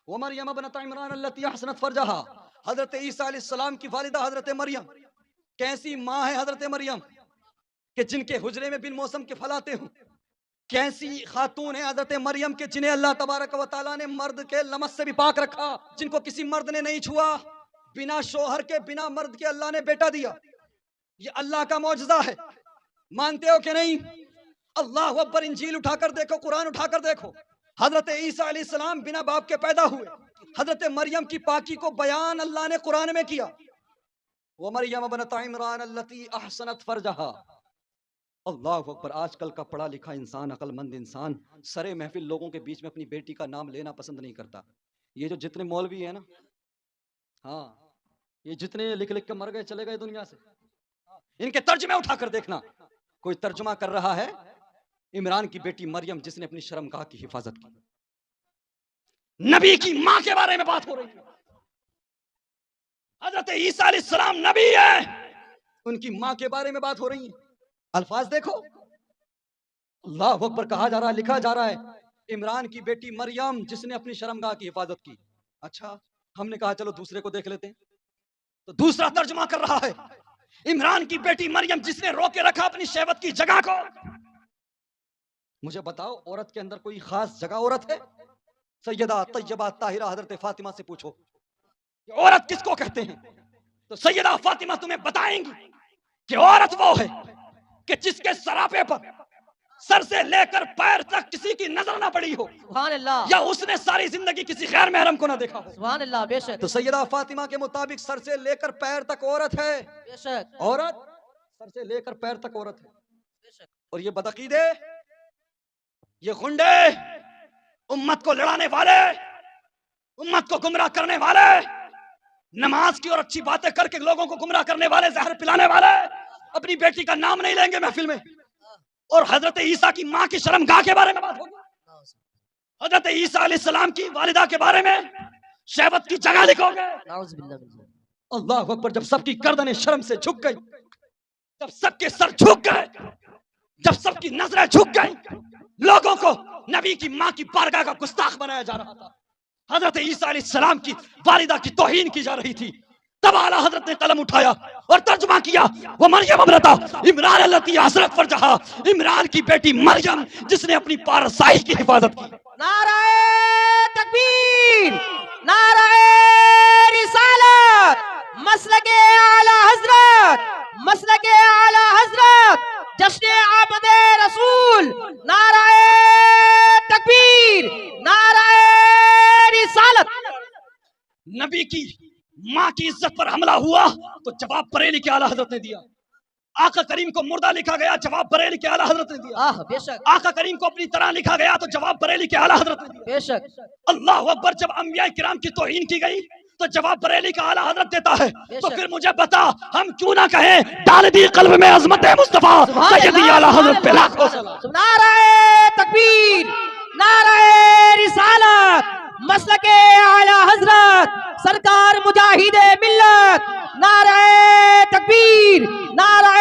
ومریم ابنت عمران التی احسنت فرجہا، حضرت عیسیٰ علیہ السلام کی والدہ حضرت مریم کیسی ماں ہے حضرت مریم کہ جن کے حجرے میں بن موسم کے پھل آتے ہوں. کیسی خاتون ہے حضرت مریم کے جنہیں اللہ تبارک و تعالیٰ نے مرد کے لمس سے بھی پاک رکھا، جن کو کسی مرد نے نہیں چھوا، بنا شوہر کے بنا مرد کے اللہ نے بیٹا دیا. یہ اللہ کا معجزہ ہے، مانتے ہو کہ نہیں؟ اللہ اکبر. انجیل اٹھا کر دیکھو، قرآن اٹھا کر دیکھو. حضرت عیسیٰ علیہ السلام بنا باپ کے پیدا ہوئے. حضرت مریم کی پاکی کو بیان اللہ نے قرآن میں کیا. وَمَرْيَمَ ابْنَتَ عِمْرَانَ الَّتِي أَحْسَنَتْ فَرْجَهَا. اللہ اکبر. آج کل کا پڑھا لکھا انسان، عقل مند انسان سرے محفل لوگوں کے بیچ میں اپنی بیٹی کا نام لینا پسند نہیں کرتا. یہ جو جتنے مولوی ہیں نا، ہاں یہ جتنے لکھ لکھ کے مر گئے چلے گئے دنیا سے، ان کے ترجمے اٹھا کر دیکھنا. کوئی ترجمہ کر رہا ہے عمران کی بیٹی مریم جس نے اپنی شرمگاہ کی حفاظت کی. نبی کی ماں کے بارے میں بات ہو رہی ہے. حضرت عیسیٰ علیہ السلام نبی ہے، ان کی ماں کے بارے میں بات ہو رہی ہے. الفاظ دیکھو، اللہ اکبر. کہا جا رہا ہے، لکھا جا رہا ہے عمران کی بیٹی مریم جس نے اپنی شرمگاہ کی حفاظت کی. اچھا، ہم نے کہا چلو دوسرے کو دیکھ لیتے ہیں. تو دوسرا ترجمہ کر رہا ہے عمران کی بیٹی مریم جس نے رو کے رکھا اپنی شہوت کی جگہ کو. مجھے بتاؤ، عورت کے اندر کوئی خاص جگہ عورت ہے؟ سیدہ طیبہ طاہرہ حضرت فاطمہ سے پوچھو کہ عورت کس کو کہتے ہیں، تو سیدہ فاطمہ تمہیں بتائیں گی کہ عورت وہ ہے کہ جس کے سراپے پر سر سے لے کر پیر تک کسی کی نظر نہ پڑی ہو، سبحان اللہ، یا اس نے ساری زندگی کسی غیر محرم کو نہ دیکھا ہو. سبحان اللہ. بے شک تو سیدہ فاطمہ کے مطابق سر سے لے کر پیر تک عورت ہے. بے شک عورت سر سے لے کر پیر تک عورت ہے. بے شک. اور یہ بدعقیدے، یہ غنڈے، امت کو لڑانے والے، امت کو گمراہ کرنے والے، نماز کی اور اچھی باتیں کر کے لوگوں کو گمراہ کرنے والے، زہر پلانے والے اپنی بیٹی کا نام نہیں لیں گے محفل میں. اور حضرت عیسیٰ کی ماں کی شرمگاہ کے بارے میں بات ہوگی. حضرت عیسیٰ علیہ السلام کی والدہ کے بارے میں شہوت کی جگہ لکھو گے. نعوذ باللہ من ذلک. اللہ اکبر. جب سب کی گردنیں شرم سے جھک گئی، جب سب کے سر جھک گئے، جب سب کی نظریں جھک گئی، لوگوں کو نبی کی ماں کی بارگاہ کا گستاخ بنایا جا رہا تھا، حضرت عیسیٰ علیہ السلام کی والدہ کی توہین کی جا رہی تھی، تب اعلیٰ حضرت نے قلم اٹھایا اور ترجمہ کیا. وہ مریم ابنت عمران التی احسنت فرجہا، عمران کی بیٹی مریم جس نے اپنی پارسائی کی حفاظت کی. نعرہ تکبیر، نعرہ رسالت، مسلک اعلی حضرت، مسلک اعلی حضرت، جشن آمد رسول. نعرہ تکبیر، نعرہ رسالت. نبی کی ماں کی عزت پر حملہ ہوا تو جواب بریلی کے اعلیٰ حضرت نے دیا. آقا کریم کو مردہ لکھا گیا، جواب بریلی کے اعلیٰ حضرت نے دیا. بے شک آقا کریم کو اپنی طرح لکھا گیا تو جواب بریلی کے اعلیٰ حضرت نے دیا. بے شک. اللہ اکبر. جب انبیاء کرام کی توہین کی گئی تو جواب بریلی کا اعلیٰ حضرت دیتا ہے. تو پھر مجھے بتا، ہم کیوں نہ کہیں ڈال دی قلب میں عظمت مصطفیٰ سیدی اعلیٰ حضرت پہ لاکھوں سلام. نعرہ تکبیر، نعرہ رسالت، مسلک اعلی حضرت، سرکار مجاہد ملت. نعرہ تکبیر، نعرہ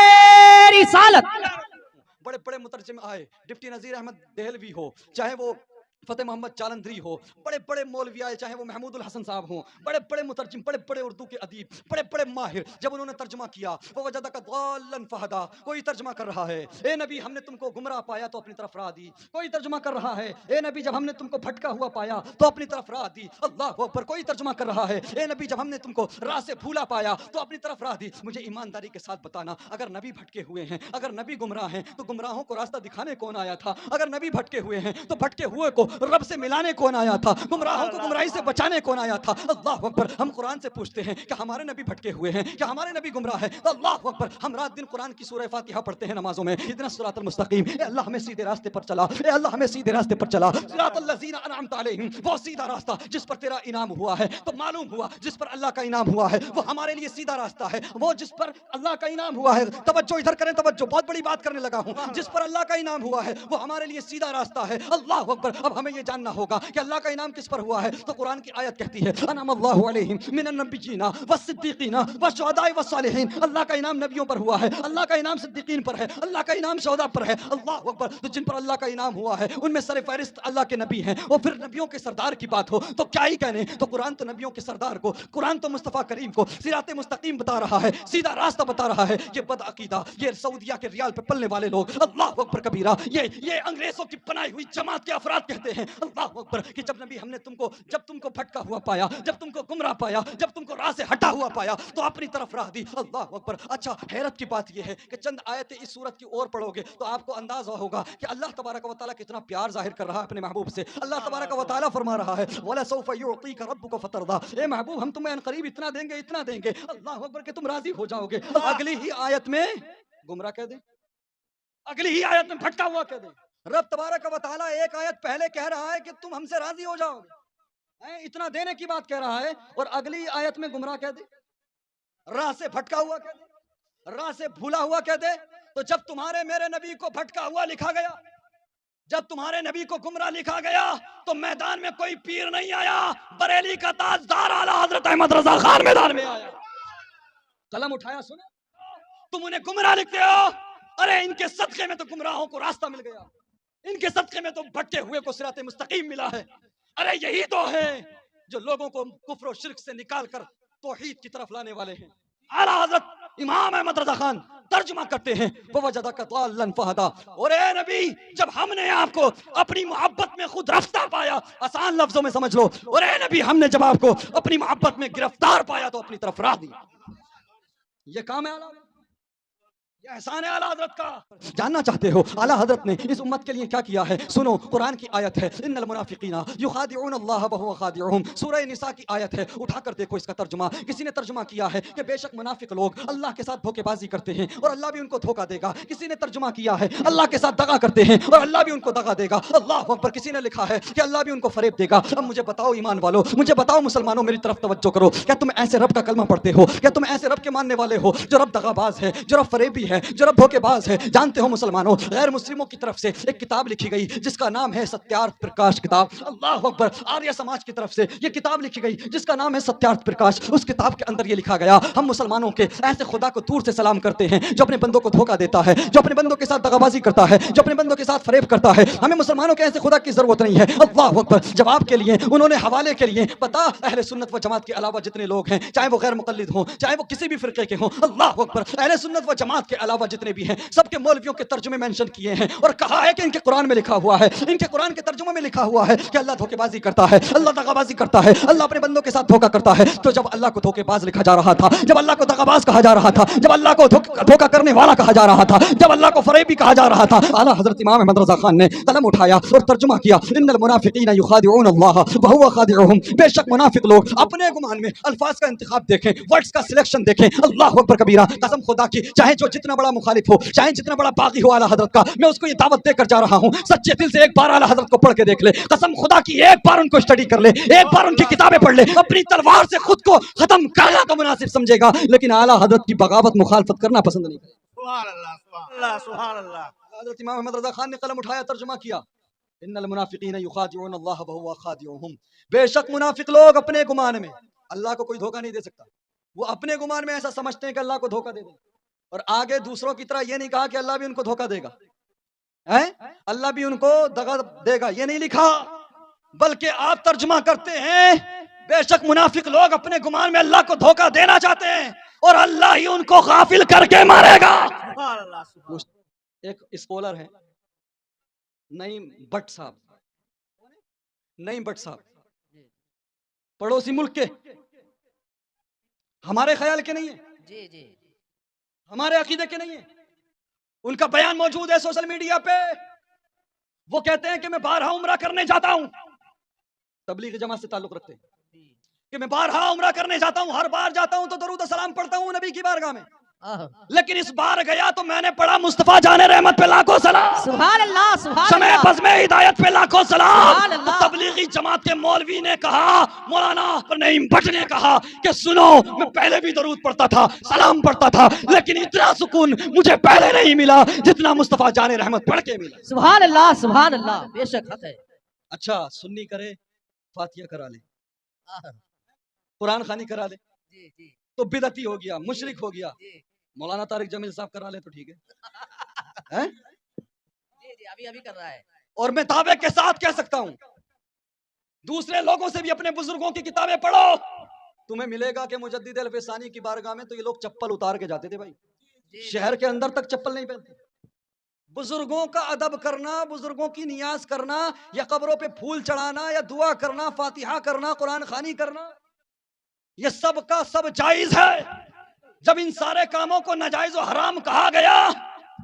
رسالت. بڑے بڑے مترجم آئے، ڈپٹی نذیر احمد دہلوی ہو، چاہے وہ فتح محمد چالندری ہو، بڑے بڑے مولوی آئے، چاہے وہ محمود الحسن صاحب ہوں، بڑے بڑے مترجم، بڑے بڑے اردو کے ادیب، بڑے بڑے ماہر. جب انہوں نے ترجمہ کیا، وَوَجَدَكَ ضَالًّا فَهَدَىٰ، کوئی ترجمہ کر رہا ہے اے نبی ہم نے تم کو گمراہ پایا تو اپنی طرف راہ دی. کوئی ترجمہ کر رہا ہے اے نبی جب ہم نے تم کو بھٹکا ہوا پایا تو اپنی طرف راہ دی. اللہ اکبر. کوئی ترجمہ کر رہا ہے اے نبی جب ہم نے تم کو راہ سے بھولا پایا تو اپنی طرف راہ دی. مجھے ایمانداری کے ساتھ بتانا، اگر نبی بھٹکے ہوئے ہیں، اگر نبی گمراہ ہیں تو گمراہوں کو راستہ دکھانے کون آیا تھا؟ اگر نبی بھٹکے ہوئے ہیں تو بھٹکے ہوئے کو رب سے ملانے کون آیا تھا؟ گمراہوں کو گمراہی سے بچانے کون آیا تھا؟ اللہ اکبر. ہم قرآن سے پوچھتے ہیں کہ ہمارے نبی بھٹکے ہوئے ہیں، کہ ہمارے نبی گمراہ ہے. اللہ اکبر. ہم رات دن قرآن کی سورہ فاتحہ پڑھتے ہیں نمازوں میں، اہدنا الصراط المستقیم، اے اللہ ہمیں سیدھے راستے پر چلا، اے اللہ ہمیں سیدھے راستے پر چلا. صراط الذین انعمت علیہم، وہ سیدھا راستہ جس پر تیرا انعام ہوا ہے. تو معلوم ہوا جس پر اللہ کا انعام ہوا ہے وہ ہمارے لیے سیدھا راستہ ہے. وہ جس پر اللہ کا انعام ہوا ہے، توجہ ادھر کریں، توجہ، بہت بڑی بات کرنے لگا ہوں. جس پر اللہ کا انعام ہوا ہے وہ ہمارے لیے سیدھا راستہ ہے. اللہ اکبر. اب ہمیں ہمیں یہ جاننا ہوگا کہ اللہ کا انعام کس پر ہوا ہے. تو قرآن کی آیت کہتی ہے انعم اللہ علیہم من النبیین والصدیقین والشہداء والصالحین. اللہ کا انعام نبیوں پر ہوا ہے, اللہ کا انعام صدیقین پر ہے, اللہ کا انعام شہداء پر ہے. اللہ اکبر. تو جن پر اللہ کا انعام ہوا ہے ان میں سر فہرست اللہ کے نبی ہیں. اور پھر نبیوں کے سردار کی بات ہو تو کیا ہی کہنے. تو قرآن تو نبیوں کے سردار کو, قرآن تو مصطفیٰ کریم کو صراط مستقیم بتا رہا ہے, سیدھا راستہ بتا رہا ہے. یہ بد عقیدہ, یہ سعودیہ کے ریال پہ پلنے والے لوگ, اللہ اکبر کبیرہ, یہ انگریزوں کی بنائی ہوئی جماعت کے افراد کہتے ہیں اللہ اکبر کہ جب نبی ہم نے جب تم کو بھٹکا ہوا پایا, جب تم کو گمراہ پایا, جب تم کو راہ سے ہٹا ہوا پایا تو اپنی طرف راہ دی. اللہ اکبر. اچھا حیرت کی بات یہ ہے کہ چند آیتیں اس سورت کی اور پڑھو گے تو آپ کو اندازہ ہوگا کہ اللہ تبارک و تعالیٰ کتنا پیار ظاہر کر رہا ہے اپنے محبوب سے. اللہ تبارک و تعالیٰ فرما رہا ہے وَلَسَوْفَ يُعْطِيكَ رَبُّكَ فَتَرْضَىٰ. اے محبوب ہم تمہیں عنقریب اتنا دیں گے اللہ اکبر کہ تم راضی ہو جاؤ گے. اگلی ہی آیت میں گمراہ کہہ دیں, اگلی ہی آیت میں بھٹکا ہوا کہہ دیں. رب تبارک و تعالیٰ ایک آیت پہلے کہہ رہا ہے کہ تم ہم سے راضی ہو جاؤ گے, اتنا دینے کی بات کہہ رہا ہے, اور اگلی آیت میں گمراہ کہہ دے, راہ سے بھٹکا ہوا کہہ دے, راہ سے بھولا ہوا کہہ دے. تو جب تمہارے میرے نبی کو بھٹکا ہوا لکھا گیا, جب تمہارے نبی کو گمراہ لکھا گیا تو میدان میں کوئی پیر نہیں آیا, بریلی کا تاجدار اعلیٰ حضرت احمد رضا خان میدان میں آیا, قلم اٹھایا, سنا تم انہیں گمراہ لکھتے ہو, ارے ان کے صدقے میں تو گمراہوں کو راستہ مل گیا, ان کے صدقے میں تو بھٹکے ہوئے کو صراط مستقیم ملا ہے. ارے یہی تو ہے جو لوگوں کو کفر و شرک سے نکال کر توحید کی طرف لانے والے ہیں. اعلیٰ حضرت امام احمد رضا خان ترجمہ کرتے ہیں وَوَجَدَكَ ضَالًّا فَهَدَىٰ. اور اے نبی جب ہم نے آپ کو اپنی محبت میں خود رفتہ پایا, آسان لفظوں میں سمجھ لو, اور اے نبی ہم نے جب آپ کو اپنی محبت میں گرفتار پایا تو اپنی طرف راہ دی. یہ کام ہے اعلیٰ, یہ احسان ہے اعلیٰ حضرت کا. جاننا چاہتے ہو اعلیٰ حضرت نے اس امت کے لیے کیا کیا ہے؟ سنو قرآن کی آیت ہے ان المنافقین یخادعون اللہ وهو خادعهم. سورہ نساء کی آیت ہے, اٹھا کر دیکھو اس کا ترجمہ. کسی نے ترجمہ کیا ہے کہ بے شک منافق لوگ اللہ کے ساتھ دھوکے بازی کرتے ہیں اور اللہ بھی ان کو دھوکا دے گا. کسی نے ترجمہ کیا ہے اللہ کے ساتھ دغا کرتے ہیں اور اللہ بھی ان کو دغا دے گا. اللہ اکبر. کسی نے لکھا ہے کہ اللہ بھی ان کو فریب دے گا. اب مجھے بتاؤ ایمان والو, مجھے بتاؤ مسلمانوں, میری طرف توجہ کرو. کیا تم ایسے رب کا کلمہ پڑھتے ہو؟ کیا تم ایسے رب کے ماننے والے ہو جو رب دغا باز ہے, جو رب فریبی ہے, جو رب دھوکے باز ہے؟ جانتے ہو مسلمانوں, غیر مسلموں کی طرف سے ایک کتاب لکھی گئی جس کا نام ہے ستیارتھ پرکاش کتاب. اللہ اکبر. آریہ سماج کی طرف سے یہ کتاب لکھی گئی جس کا نام ہے ستیارتھ پرکاش. اس کتاب کے اندر یہ لکھا گیا ہم مسلمانوں کے ایسے خدا کو دور سے سلام کرتے ہیں جو اپنے بندوں کو دھوکا دیتا ہے, جو اپنے بندوں کے ساتھ دغابازی کرتا ہے, جو اپنے بندوں کے ساتھ فریب کرتا ہے. ہمیں مسلمانوں کے ایسے خدا کی ضرورت نہیں ہے. اللہ اکبر. جواب کے لیے انہوں نے حوالے کے لیے پتا اہل سنت و جماعت کے علاوہ جتنے لوگ ہیں, چاہے وہ غیر مقلد ہوں, چاہے وہ کسی بھی فرقے کے ہوں, اللہ اکبر, اہل سنت و جماعت کے علاوہ جتنے بھی ہیں سب کے مولویوں کے ترجمے مینشن کیے ہیں اور کہا ہے کہ ان کے قرآن میں لکھا ہوا ہے, ان کے قرآن کے ترجمے میں لکھا ہوا ہے کہ اللہ دھوکے بازی کرتا ہے, اللہ دغا بازی کرتا ہے, اللہ اپنے بندوں کے ساتھ دھوکا کرتا ہے. تو جب اللہ کو دھوکے باز لکھا جا رہا تھا, جب اللہ کو دغا باز کہا جا رہا تھا, جب اللہ کو دھوکا کرنے والا کہا جا رہا تھا, جب اللہ کو فریبی کہا جا رہا تھا, اعلیٰ حضرت امام احمد رضا خان نے قلم اٹھایا اور ترجمہ کیا ان المنافقین یخادعون اللہ وهو خادعهم. بے شک منافق لوگ اپنے گمان میں الفاظ کا انتخاب دیکھیں, ورڈز کا سلیکشن دیکھیں. اللہ اکبر کبیرہ. قسم خدا کی چاہے جو جتنا بڑا مخالف ہو, چاہے جتنا بڑا باغی ہو اعلیٰ حضرت کا, میں اس کو یہ دعوت دے کر جا رہا ہوں سچے دل سے ایک بار اعلیٰ حضرت کو پڑھ کے دیکھ لے. قسم خدا کی ایک بار ان کو اسٹڈی کر لے, ایک بار ان کی کتابیں پڑھ لے, اپنی تلوار سے خود کو ختم کرنا تو مناسب سمجھے گا, لیکن اعلیٰ حضرت کی بغاوت مخالفت کرنا پسند نہیں کرے. سبحان اللہ, سبحان اللہ, سبحان اللہ. حضرت امام احمد رضا خان نے قلم اٹھایا, ترجمہ کیا ان المنافقین یخادعون اللہ وهو خادعهم. بے شک منافق لوگ اپنے گمان میں, اللہ کو کوئی دھوکا نہیں دے سکتا, وہ اپنے گمان میں ایسا سمجھتے ہیں کہ اللہ کو دھوکا دے دیں, اور آگے دوسروں کی طرح یہ نہیں کہا کہ اللہ بھی ان کو دھوکا دے گا, اللہ بھی ان کو دغا دے گا, یہ نہیں لکھا, بلکہ آپ ترجمہ کرتے ہیں بے شک منافق لوگ اپنے گمان میں اللہ کو دھوکا دینا چاہتے ہیں اور اللہ ہی ان کو غافل کر کے مارے گا. سبحان اللہ, سبحان اللہ. ایک اسکالر ہے نعیم بٹ صاحب, نعیم بٹ صاحب پڑوسی ملک کے, ہمارے خیال کے نہیں ہیں, جی جی, ہمارے عقیدے کے نہیں ہیں. ان کا بیان موجود ہے سوشل میڈیا پہ. وہ کہتے ہیں کہ میں بارہا عمرہ کرنے جاتا ہوں, تبلیغ جماعت سے تعلق رکھتے ہیں کہ میں بارہا عمرہ کرنے جاتا ہوں, ہر بار جاتا ہوں تو درود و سلام پڑھتا ہوں نبی کی بارگاہ میں, لیکن اس بار گیا تو میں نے پڑھا مصطفیٰ جان رحمت پہ لاکھوں سلام, سبحان اللہ, سبحان سمے اللہ, بزم ہدایت پہ لاکھوں سبحان سلام. اللہ. تبلیغی جماعت کے مولوی نے کہا, مولانا نعیم بٹ نے کہا کہ سنو میں پہلے بھی درود پڑھتا تھا, سلام پڑھتا تھا, لیکن اتنا سکون مجھے پہلے نہیں ملا جتنا مصطفیٰ جان رحمت پڑھ کے ملا. سبحان اللہ, سبحان اللہ, بے شک حق ہے. اچھا سنی کرے فاتحہ کرا لے قرآن خوانی کرا لے جی جی تو بدعتی ہو گیا مشرک ہو گیا جی مولانا طارق جمیل صاحب کرا لے تو ٹھیک ہے ہیں؟ جی جی ابھی کر رہا ہے اور میں دعوے کے ساتھ کہہ سکتا ہوں دوسرے لوگوں سے بھی اپنے بزرگوں کی کتابیں پڑھو تمہیں ملے گا کہ مجدد الفسانی کی بارگاہ میں تو یہ لوگ چپل اتار کے جاتے تھے بھائی جی شہر کے اندر تک چپل نہیں پہنتے بزرگوں کا ادب کرنا بزرگوں کی نیاز کرنا یا قبروں پہ پھول چڑھانا یا دعا کرنا فاتحہ کرنا قرآن خوانی کرنا یہ سب کا سب جائز ہے جب ان سارے کاموں کو ناجائز و حرام کہا گیا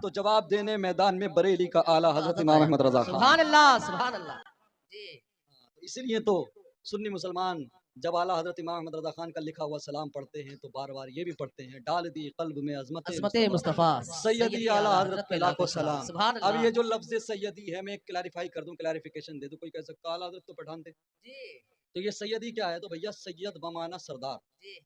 تو جواب دینے میدان میں بریلی کا اعلیٰ حضرت امام احمد رضا خان سبحان اللہ سبحان اللہ جی اس لیے تو سنی مسلمان جب اعلیٰ حضرت امام احمد رضا خان کا لکھا ہوا سلام پڑھتے ہیں تو بار بار یہ بھی پڑھتے ہیں ڈال دی قلب میں عظمت عظمت مصطفیٰ سیدی اعلیٰ حضرت پہ لاکھوں سلام سبحان اب اللہ یہ جو لفظ سیدی ہے میں کلیریفائی کر دوں کلیریفیکیشن دے دوں کوئی کہہ سکتا اعلیٰ حضرت تو پٹھان تھے جی تو یہ سیدی کیا ہے تو بھیا سید بمانا سردار جی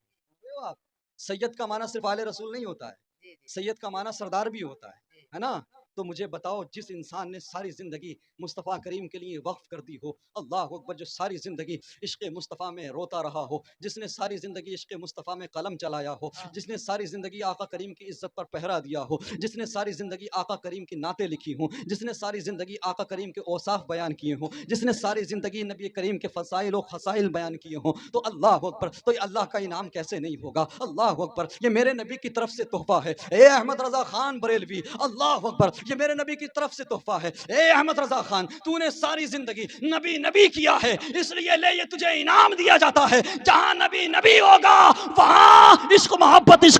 آپ سید کا معنی صرف آل رسول نہیں ہوتا ہے جی جی سید کا معنی سردار بھی ہوتا ہے نا تو مجھے بتاؤ جس انسان نے ساری زندگی مصطفیٰ کریم کے لیے وقف کر دی ہو اللہ اکبر جو ساری زندگی عشق مصطفیٰ میں روتا رہا ہو جس نے ساری زندگی عشق مصطفیٰ میں قلم چلایا ہو جس نے ساری زندگی آقا کریم کی عزت پر پہرا دیا ہو جس نے ساری زندگی آقا کریم کی نعتیں لکھی ہوں جس نے ساری زندگی آقا کریم کے اوصاف بیان کیے ہوں جس نے ساری زندگی نبی کریم کے فضائل و خصائل بیان کیے ہوں تو اللہ اکبر تو یہ اللہ کا انعام کیسے نہیں ہوگا اللہ اکبر یہ میرے نبی کی طرف سے تحفہ ہے اے احمد رضا خان بریلوی اللہ اکبر یہ میرے نبی کی طرف سے تحفہ ہے اے احمد رضا خان تو نے ساری زندگی نبی نبی کیا ہے اس لیے لے یہ تجھے انعام دیا جاتا ہے جہاں نبی نبی ہوگا وہاں عشق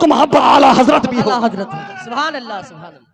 محبت اعلیٰ حضرت بھی ہوگا حضرت سبحان اللہ سبحان اللہ